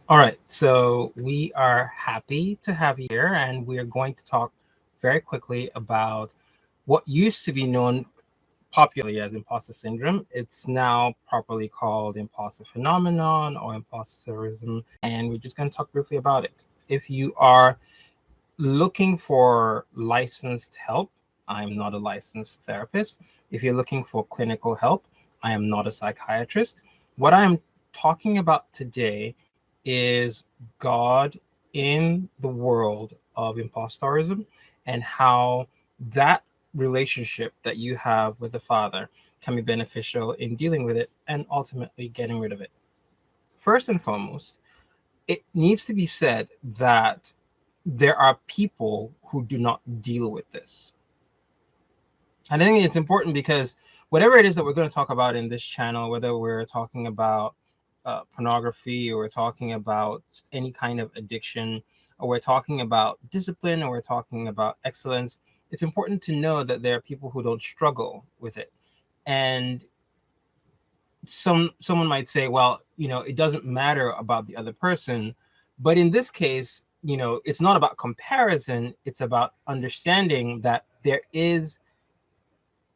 All right, so we are happy to have you here, and we are going to talk very quickly about what used to be known popularly as imposter syndrome. It's now properly called imposter phenomenon or impostorism, and we're just going to talk briefly about it. If you are looking for licensed help, I'm not a licensed therapist. If you're looking for clinical help, I am not a psychiatrist. What I'm talking about today is God in the world of impostorism and how that relationship that you have with the Father can be beneficial in dealing with it and ultimately getting rid of it. First and foremost, it needs to be said that there are people who do not deal with this. And I think it's important because whatever it is that we're going to talk about in this channel, whether we're talking about pornography, or we're talking about any kind of addiction, or we're talking about discipline, or we're talking about excellence, it's important to know that there are people who don't struggle with it. And someone might say, well, it doesn't matter about the other person. But in this case, it's not about comparison. It's about understanding that there is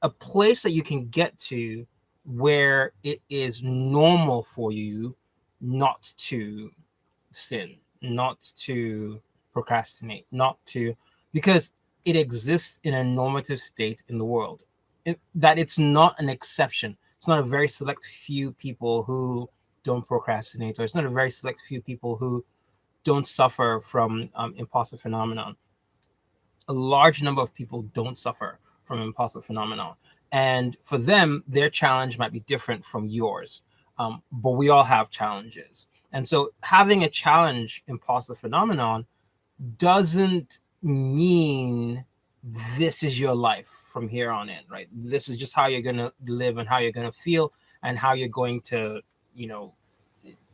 a place that you can get to where it is normal for you not to sin, not to procrastinate, not to, because it exists in a normative state in the world. That it's not an exception. It's not a very select few people who don't procrastinate, or it's not a very select few people who don't suffer from imposter phenomenon. A large number of people don't suffer from imposter phenomenon, and for them, their challenge might be different from yours. But we all have challenges, and so having a challenge imposter phenomenon doesn't mean this is your life from here on in, right? This is just how you're going to live and how you're going to feel and how you're going to,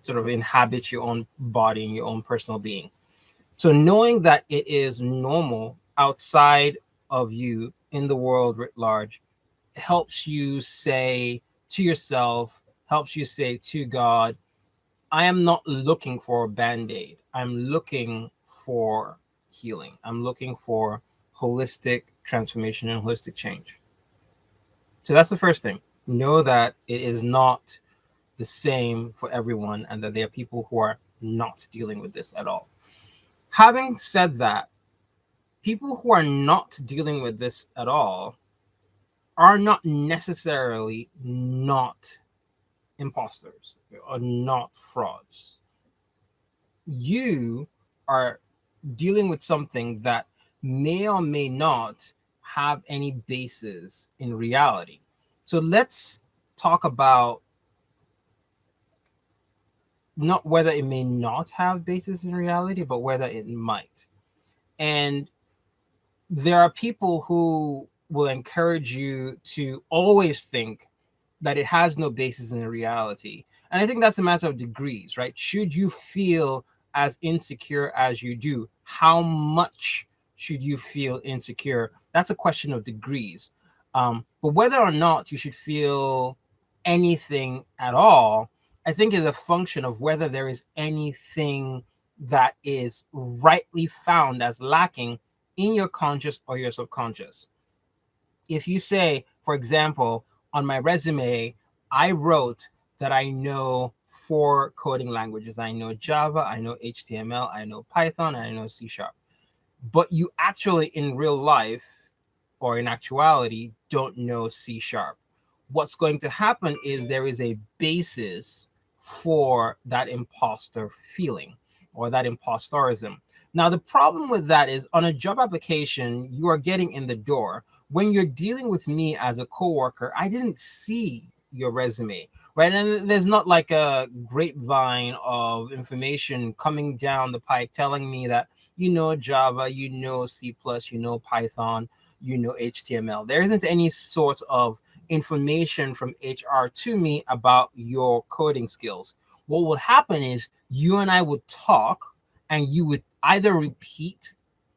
sort of inhabit your own body and your own personal being. So knowing that it is normal outside of you in the world writ large helps you say to yourself, helps you say to God, I am not looking for a band-aid. I'm looking for healing. I'm looking for holistic transformation and holistic change. So that's the first thing. Know that it is not the same for everyone and that there are people who are not dealing with this at all. Having said that, people who are not dealing with this at all are not necessarily not imposters or not frauds. You are dealing with something that may or may not have any basis in reality. So let's talk about not whether it may not have basis in reality, but whether it might. And there are people who will encourage you to always think that it has no basis in reality. And I think that's a matter of degrees, right? Should you feel as insecure as you do, how much should you insecure? Insecure? That's a question of degrees. But whether or not you should feel anything at all, I think is a function of whether there is anything that is rightly found as lacking in your conscious or your subconscious. If you say, for example, on my resume, I wrote that I know 4 coding languages. I know Java, I know HTML, I know Python, and I know C#. But you actually, in real life or in actuality, don't know C#. What's going to happen is there is a basis for that imposter feeling or that impostorism. Now, the problem with that is on a job application, you are getting in the door. When you're dealing with me as a coworker, I didn't see your resume, right? And there's not like a grapevine of information coming down the pike telling me that you know Java, you know C++, you know Python, you know HTML. There isn't any sort of information from HR to me about your coding skills. What would happen is you and I would talk, and you would either repeat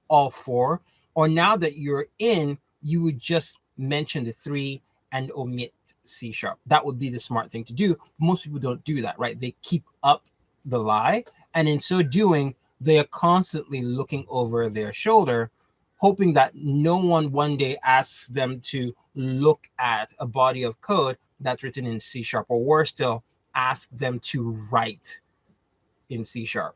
all 4, or now that you're in, you would just mention the 3 and omit C#. That would be the smart thing to do. Most people don't do that, right? They keep up the lie And in so doing, they are constantly looking over their shoulder, hoping that no one day asks them to look at a body of code that's written in C sharp, or worse still, ask them to write in C sharp.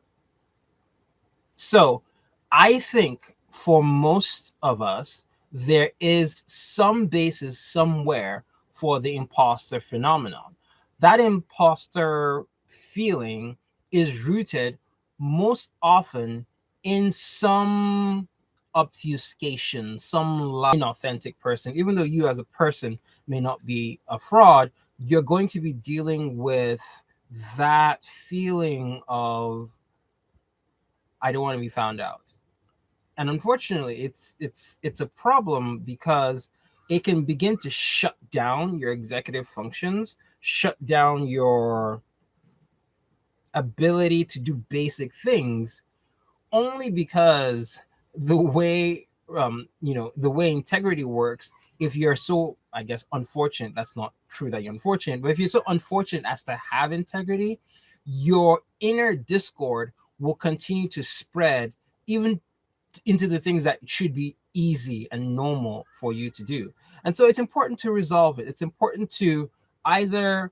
So I think for most of us, there is some basis somewhere for the imposter phenomenon. That imposter feeling is rooted most often in some obfuscation, some inauthentic person. Even though you as a person may not be a fraud, you're going to be dealing with that feeling of, I don't want to be found out. And unfortunately, it's a problem because it can begin to shut down your executive functions, shut down your ability to do basic things, only because the way the way integrity works, if you're so, I guess, unfortunate, that's not true that you're unfortunate, but if you're so unfortunate as to have integrity, your inner discord will continue to spread even into the things that should be easy and normal for you to do. And so it's important to resolve it. It's important to either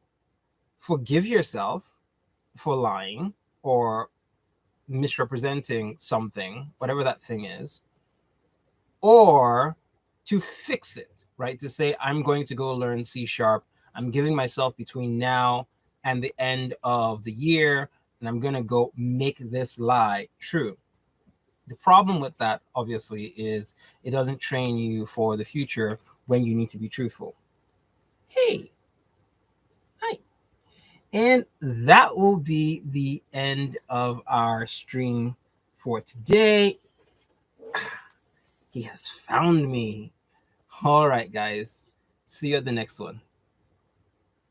forgive yourself for lying or misrepresenting something, whatever that thing is, or to fix it, right? To say, I'm going to go learn C sharp. I'm giving myself between now and the end of the year, and I'm going to go make this lie true. The problem with that, obviously, is it doesn't train you for the future when you need to be truthful. Hey, hi. And that will be the end of our stream for today. He has found me. All right, guys. See you at the next one.